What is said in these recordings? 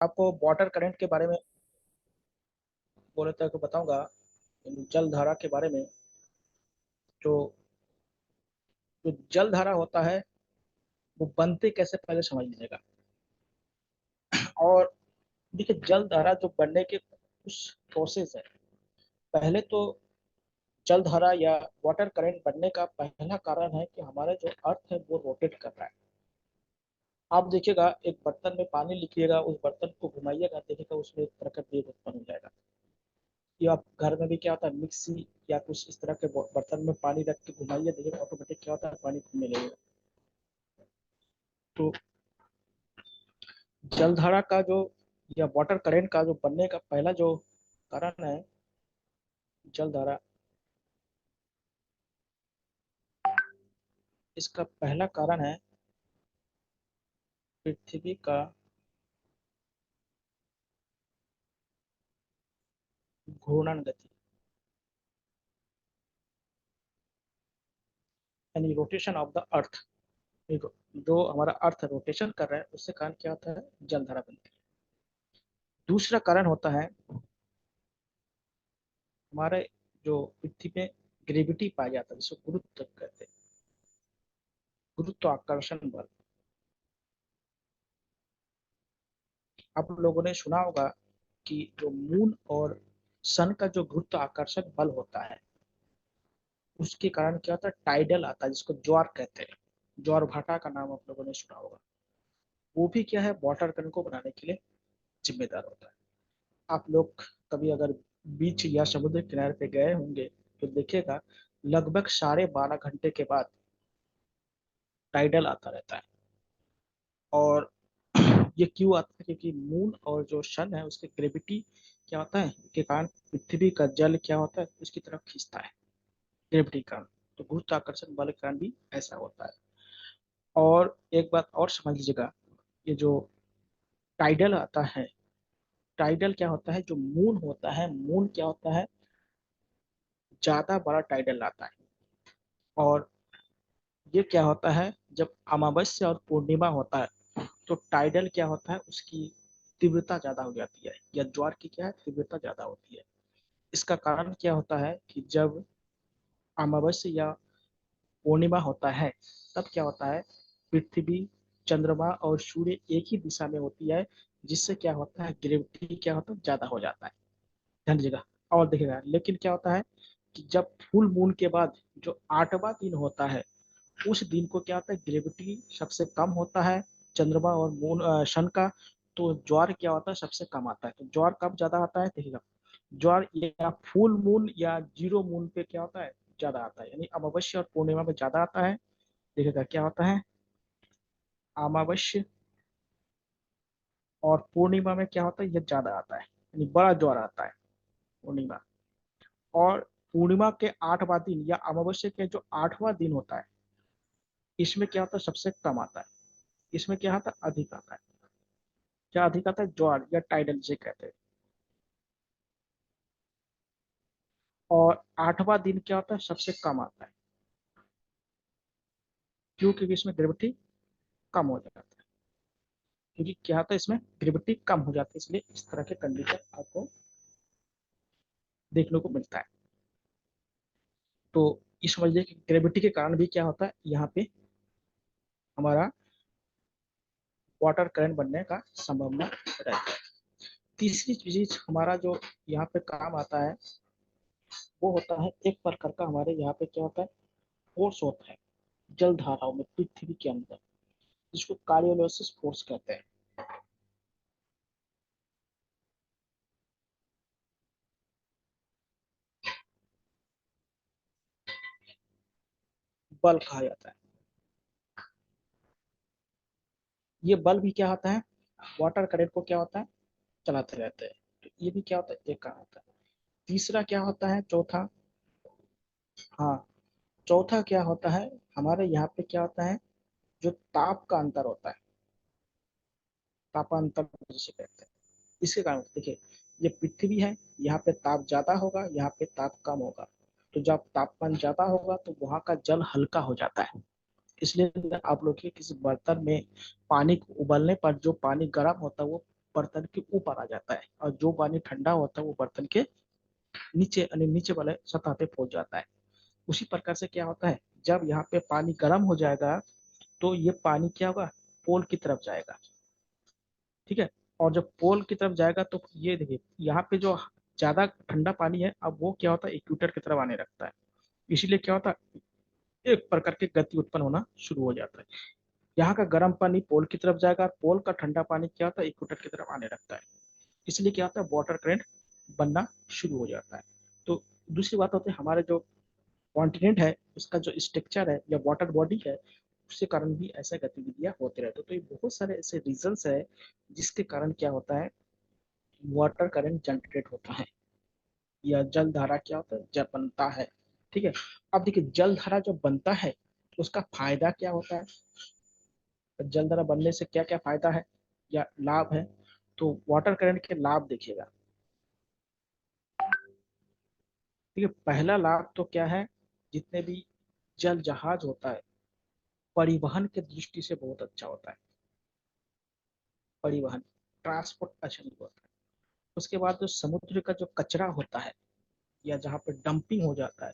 आपको water current के बारे में बोले तो बताऊंगा। जल धारा के बारे में, जो जो जल धारा होता है वो बनते कैसे पहले समझ लीजिएगा। और देखिए, जल धारा जो बनने के कुछ प्रोसेस है। पहले तो जल धारा या वाटर करंट बनने का पहला कारण है कि हमारा जो अर्थ है वो रोटेट कर रहा है। आप देखिएगा, एक बर्तन में पानी लिखिएगा, उस बर्तन को घुमाइएगा, देखिएगा उसमें एक तरह का वेग उत्पन्न हो जाएगा। या आप घर में भी क्या होता है, मिक्सी या कुछ इस तरह के बर्तन में पानी रख के घुमाइए, देखिए ऑटोमेटिक क्या होता है, पानी घूमने लगेगा। तो जलधारा का जो या वाटर करंट का जो बनने का पहला जो कारण है, जलधारा, इसका पहला कारण है पृथ्वी का घूर्णन गति, यानी रोटेशन ऑफ द अर्थ। जो हमारा अर्थ रोटेशन कर रहा है उससे कारण क्या होता है, जलधारा बनती है। दूसरा कारण होता है हमारे जो पृथ्वी में ग्रेविटी पाया जाता है, जिसको गुरुत्व कहते हैं, गुरुत्वाकर्षण बल। आप लोगों ने सुना होगा कि जो मून और सन का जो गुरुत्वाकर्षण बल होता है, उसके कारण क्या होता है, टाइडल आता है, जिसको ज्वार कहते हैं। ज्वार भाटा का नाम आप लोगों ने सुना होगा। वो भी क्या है, वाटर कण को बनाने के लिए जिम्मेदार होता है। आप लोग कभी अगर बीच या समुद्र किनारे पे गए होंगे तो देखिएगा, लगभग 12.5 घंटे के बाद टाइडल आता रहता है। और ये क्यों आता है, क्योंकि मून और जो सन है उसके ग्रेविटी क्या होता है के कारण पृथ्वी का जल क्या होता है, उसकी तरफ खींचता है, ग्रेविटी का। तो गुरुत्वाकर्षण बल के कारण भी ऐसा होता है। और एक बात और समझ लीजिएगा, ये जो टाइडल आता है, टाइडल क्या होता है, जो मून होता है, मून क्या होता है, ज्यादा बड़ा टाइडल आता है। और ये क्या होता है, जब अमावस्या और पूर्णिमा होता है तो टाइडल क्या होता है, उसकी तीव्रता ज्यादा हो जाती है, या ज्वार की क्या है, तीव्रता ज्यादा होती है। इसका कारण क्या होता है कि जब अमावस्या या पूर्णिमा होता है, तब क्या होता है, पृथ्वी, चंद्रमा और सूर्य एक ही दिशा में होती है, जिससे क्या होता है, ग्रेविटी क्या होता है, ज्यादा हो जाता है। ध्यान दीजिएगा। और देखिएगा, लेकिन क्या होता है कि जब फुल मून के बाद जो 8वां दिन होता है, उस दिन को क्या होता है, ग्रेविटी सबसे कम होता है, चंद्रमा और मून सन का। तो ज्वार क्या होता है, सबसे कम आता है। तो ज्वार कब ज्यादा आता है, देखिएगा, ज्वार या फुल मून या जीरो मून पे क्या होता है, ज्यादा आता है, यानी अमावस्या और पूर्णिमा में ज्यादा आता है। देखिएगा क्या होता है, अमावस्या और पूर्णिमा में क्या होता है, ये ज्यादा आता है, यानी बड़ा ज्वार आता है पूर्णिमा। और पूर्णिमा के 8वां दिन या अमावस्या के जो 8वां दिन होता है, इसमें क्या होता है, सबसे कम आता है। इसमें क्या आता है, अधिक आता है। क्या अधिक आता है, ज्वार या टाइडल जिसे कहते हैं। और 8वां दिन क्या होता है, सबसे कम आता है। क्यों, क्योंकि इसमें ग्रेविटी कम हो जाता है। क्योंकि क्या होता है, इसमें ग्रेविटी कम हो जाती है, इसलिए इस तरह के कंडीशन आपको देखने को मिलता है। तो इस समझिए कि ग्रेविटी के कारण भी क्या होता है, यहाँ पे हमारा वाटर करंट बनने का संभावना रहता है। तीसरी चीज हमारा जो यहाँ पे काम आता है, वो होता है एक प्रकार का, हमारे यहाँ पे क्या होता है, फोर्स होता है जल धाराओं में पृथ्वी के अंदर, जिसको कार्योलिसिस फोर्स कहते हैं। बल कहा जाता है। ये बल भी क्या होता है, वाटर करंट को क्या होता है, चलाते रहते हैं। तो ये भी क्या होता है, एक कारण होता है। तीसरा क्या होता है, चौथा, हाँ, चौथा क्या होता है, हमारे यहाँ पे क्या होता है, जो ताप का अंतर होता है, तापांतर जिसे कहते हैं। इसके कारण देखिए, ये पृथ्वी है, यहाँ पे ताप ज्यादा होगा, यहाँ पे ताप कम होगा। तो जब तापमान ज्यादा होगा तो वहां का जल हल्का हो जाता है। इसलिए आप लोग के किसी बर्तन में पानी को उबलने पर जो पानी गर्म होता है वो बर्तन के ऊपर आ जाता है, और जो पानी ठंडा होता है वो बर्तन के नीचे यानी नीचे वाले सतह पे पहुंच जाता है। उसी प्रकार से क्या होता है, जब यहाँ पे पानी गर्म हो जाएगा तो ये पानी क्या होगा, पोल की तरफ जाएगा। ठीक है, और जब पोल की तरफ जाएगा तो ये देखिए यहाँ पे जो ज्यादा ठंडा पानी है, अब वो क्या होता है इक्वेटर की तरफ आने लगता है। इसीलिए क्या होता है, एक प्रकार की गति उत्पन्न होना शुरू हो जाता है। यहाँ का गर्म पानी पोल की तरफ जाएगा और पोल का ठंडा पानी क्या होता है इक्वेटर की तरफ आने लगता है। इसलिए क्या होता है, वाटर करंट बनना शुरू हो जाता है। तो दूसरी बात होती है, हमारे जो कॉन्टिनेंट है उसका जो स्ट्रक्चर है या वाटर बॉडी है, उसके कारण भी ऐसा गतिविधियां होते रहते हैं। तो ये बहुत सारे ऐसे रीजंस है जिसके कारण क्या होता है, वाटर करंट जनरेट होता है या जल धारा क्या होता है जब बनता है। ठीक है, अब देखिए जल धारा जब बनता है तो उसका फायदा क्या होता है, जल धारा बनने से क्या क्या फायदा है या लाभ है। तो वाटर करंट के लाभ देखिएगा। ठीक है, पहला लाभ तो क्या है, जितने भी जल जहाज होता है परिवहन के दृष्टि से बहुत अच्छा होता है। परिवहन, ट्रांसपोर्ट अच्छा नहीं होता है। उसके बाद जो समुद्र का जो कचरा होता है या जहाँ पे डंपिंग हो जाता है,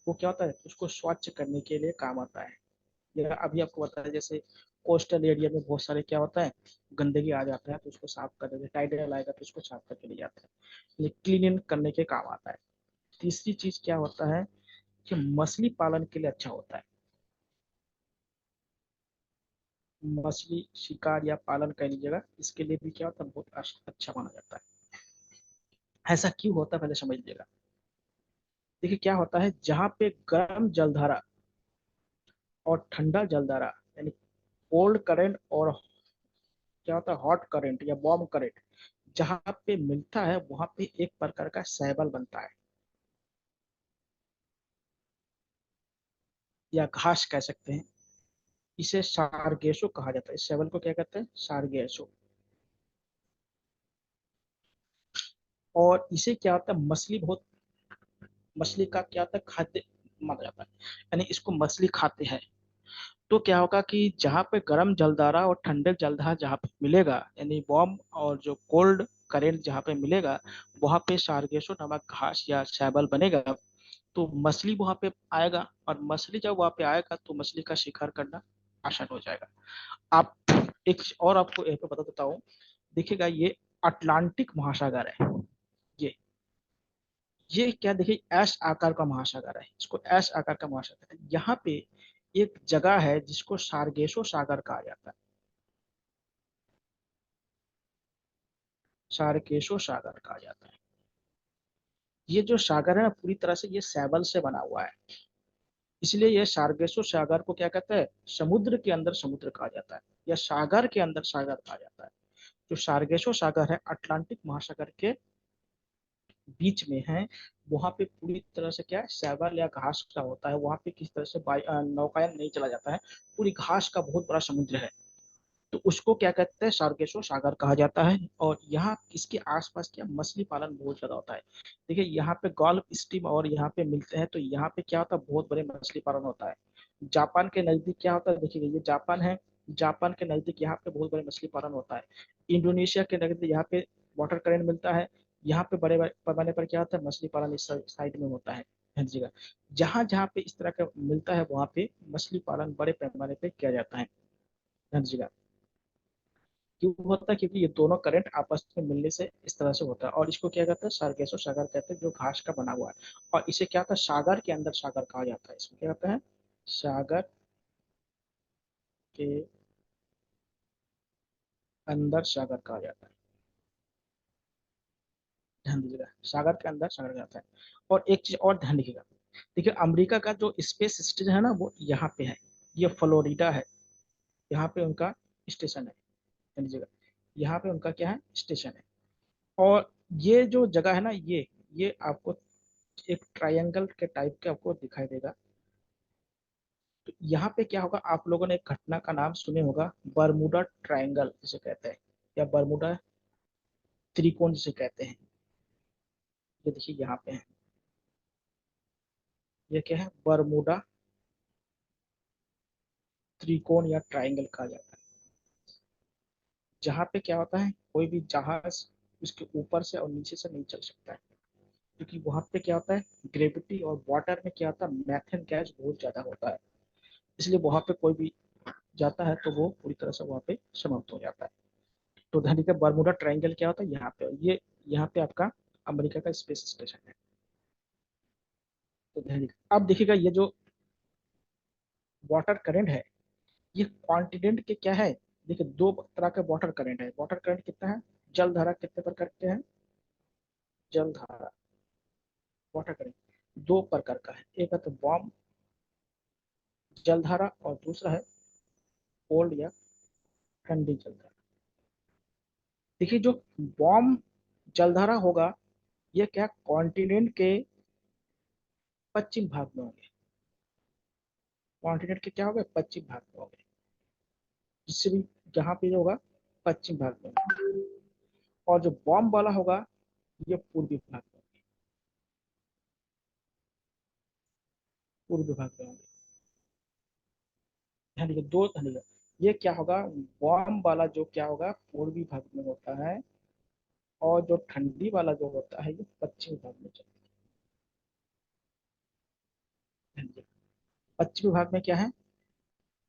वो क्या होता है उसको स्वच्छ करने के लिए काम आता है। या अभी आपको पता है जैसे कोस्टल एरिया में बहुत सारे क्या होता है, गंदगी आ जाता है तो उसको साफ कर देते हैं, टाइडल आएगा तो उसको साफ करके ले जाते हैं, ये क्लीन करने के काम आता है। तीसरी चीज क्या होता है कि मछली पालन के लिए अच्छा होता है। मछली शिकार या पालन कर लीजिएगा, इसके लिए भी क्या होता है बहुत अच्छा माना जाता है। ऐसा क्यों होता है पहले समझ लीजिएगा। देखिए क्या होता है, जहाँ पे गर्म जलधारा और ठंडा जलधारा यानी कोल्ड करंट और क्या होता है हॉट करंट या वार्म करंट जहाँ पे मिलता है वहां पे एक प्रकार का शैवाल बनता है या घास कह सकते हैं। इसे सारगेसो कहा जाता है, इस शैवाल को क्या कहते हैं, सारगेसो। और इसे क्या होता है, मछली बहुत, मछली का क्या होता है खाद्य माना जाता है, यानी इसको मछली खाते हैं। तो क्या होगा कि जहाँ पे गर्म जलधारा और ठंडे जलधारा जहाँ पे मिलेगा यानी वार्म और जो कोल्ड करेंट जहाँ पे मिलेगा, वहाँ पे सारगेसो नामक घास या शैवाल बनेगा। तो मछली वहाँ पे आएगा, और मछली जब वहाँ पे आएगा तो मछली का शिकार करना आसान हो जाएगा। आप एक चीज और आपको यहाँ पे बता देता हूँ, देखिएगा ये अटलांटिक महासागर है। ये ये क्या देखिए एस आकार का महासागर है, इसको एस आकार का महासागर है। यहाँ पे एक जगह है जिसको सारगेसो सागर कहा जाता है, सारगेसो सागर कहा जाता है। ये जो सागर है ना पूरी तरह से ये शैवाल से बना हुआ है, इसलिए ये सारगेसो सागर को क्या कहते हैं, समुद्र के अंदर समुद्र कहा जाता है या सागर के अंदर सागर कहा जाता है। जो सारगेसो सागर है अटलांटिक महासागर के बीच में है। वहां पे पूरी तरह से क्या है शैवाल या घास का होता है, वहां पे किस तरह से नौकायन नहीं चला जाता है, पूरी घास का बहुत बड़ा समुद्र है। तो उसको क्या कहते हैं, सार्गेसो सागर कहा जाता है। और यहाँ इसके आसपास क्या मछली पालन बहुत ज्यादा होता है। देखिए यहाँ पे गल्फ स्ट्रीम और यहाँ पे मिलते हैं, तो यहाँ पे क्या होता है बहुत बड़े मछली पालन होता है। जापान के नजदीक क्या होता है, देखिए ये जापान है, जापान के नजदीक यहाँ पे बहुत बड़े मछली पालन होता है। इंडोनेशिया के नजदीक यहाँ पे वाटर करेंट मिलता है, यहाँ पे बड़े बड़े पैमाने पर क्या होता है मछली पालन इस साइड में होता है। हर जगह जहाँ जहाँ पे इस तरह का मिलता है वहाँ पे मछली पालन बड़े पैमाने पे किया जाता है हर जगह। क्यों होता है, क्योंकि ये दोनों करंट आपस में मिलने से इस तरह से होता है। और इसको क्या कहते हैं, सार्गेसो सागर कहते हैं, जो घास का बना हुआ है। और इसे क्या होता है, सागर के अंदर सागर कहा जाता है, इसको क्या कहते हैं, सागर के अंदर सागर कहा जाता है। ध्यान दीजिएगा, सागर के अंदर सागर कहा जाता है। और एक चीज और ध्यान रखिएगा, देखिए अमेरिका का जो स्पेस स्टेशन है ना वो यहाँ पे है, ये फ्लोरिडा है, यहाँ पे उनका स्टेशन है। ध्यान दीजिएगा, यहाँ पे उनका क्या है स्टेशन है। और ये जो जगह है ना ये आपको एक ट्रायंगल के टाइप के आपको दिखाई देगा। तो यहाँ पे क्या होगा, आप लोगों ने एक घटना का नाम सुने होगा, बर्मुडा ट्रायंगल जिसे कहते हैं, या बर्मुडा त्रिकोण जिसे कहते हैं। ये देखिए यहाँ पे है, ये क्या है, बर्मुडा त्रिकोण या ट्रायंगल कहा जाता है। जहाँ पे क्या होता है, कोई भी जहाज उसके ऊपर से और नीचे से नहीं चल सकता है, क्योंकि वहां पे क्या होता है, ग्रेविटी, और वाटर में क्या होता है, मैथेन गैस बहुत ज्यादा होता है। इसलिए वहां पे कोई भी जाता है तो वो पूरी तरह से वहां पे समाप्त हो जाता है। तो ध्यान दीजिए, बरमुडा ट्रायंगल क्या होता है, यहाँ पे ये, यहाँ पे आपका अमेरिका का स्पेस स्टेशन है। तो ध्यान दीजिए, अब देखिएगा ये जो वाटर करंट है, ये कॉन्टिनेंट के क्या है, देखिए दो तरह के वाटर करंट है। वाटर करंट कितना है, जल धारा कितने प्रकार के हैं, जल धारा, वाटर करंट दो प्रकार का है, एक है तो वार्म जल धारा और दूसरा है कोल्ड या ठंडी जल धारा। देखिए जो वार्म जल धारा होगा, ये क्या कॉन्टिनेंट के पश्चिम भाग में होंगे, कॉन्टिनेंट के क्या होगा, पश्चिम भाग में होंगे, जिससे भी जहाँ पे होगा पश्चिम भाग में होगा। और जो वार्म वाला होगा, ये पूर्वी भाग में, पूर्वी भाग में होंगे। ध्यान दीजिए, दो ध्यान दीजिए, ये क्या होगा, वार्म वाला जो क्या होगा पूर्वी भाग में होता है, और जो ठंडी वाला जो होता है ये पश्चिमी भाग में चलता है। ध्यान दीजिए, पश्चिमी भाग में क्या है,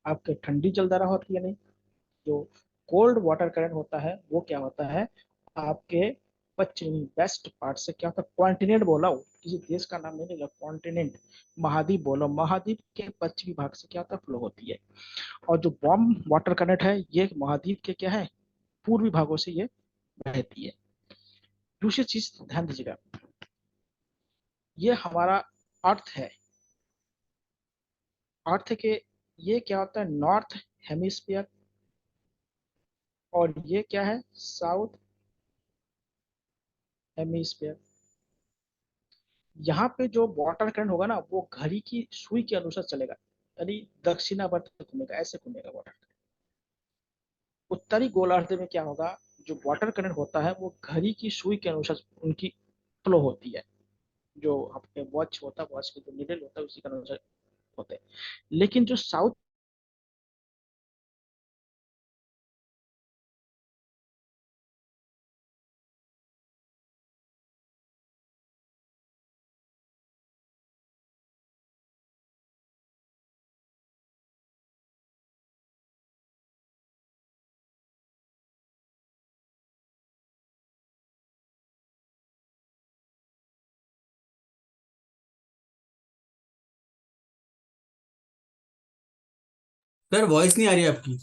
आपके ठंडी जलधारा होती है, नहीं, जो कोल्ड वाटर करंट होता है वो क्या होता है, आपके पश्चिमी वेस्ट पार्ट से क्या होता है, कॉन्टिनेंट बोला हो, किसी देश का नाम नहीं लेगा, कॉन्टिनेंट, महाद्वीप बोलो, महाद्वीप के पश्चिमी भाग से क्या होता है, फ्लो होती है। और जो वार्म वाटर करंट है, ये महाद्वीप के क्या है, पूर्वी भागों से ये बहती है। दूसरी चीज ध्यान दीजिएगा, ये हमारा अर्थ है, अर्थ के, ये क्या होता है, नॉर्थ हेमिस्फीयर, और ये क्या है, साउथ हेमिस्फीयर। यहाँ पे जो वाटर करंट होगा ना, वो घड़ी की सुई के अनुसार चलेगा, यानी दक्षिणावर्त घूमेगा, ऐसे घूमेगा वाटर करंट। उत्तरी गोलार्ध में क्या होगा, जो वाटर करंट होता है वो घड़ी की सुई के अनुसार उनकी फ्लो होती है, जो आपके वॉच होता है, वॉच के जो निडल होता है उसी के अनुसार होते हैं। लेकिन जो साउथ, सर वॉइस नहीं आ रही आपकी।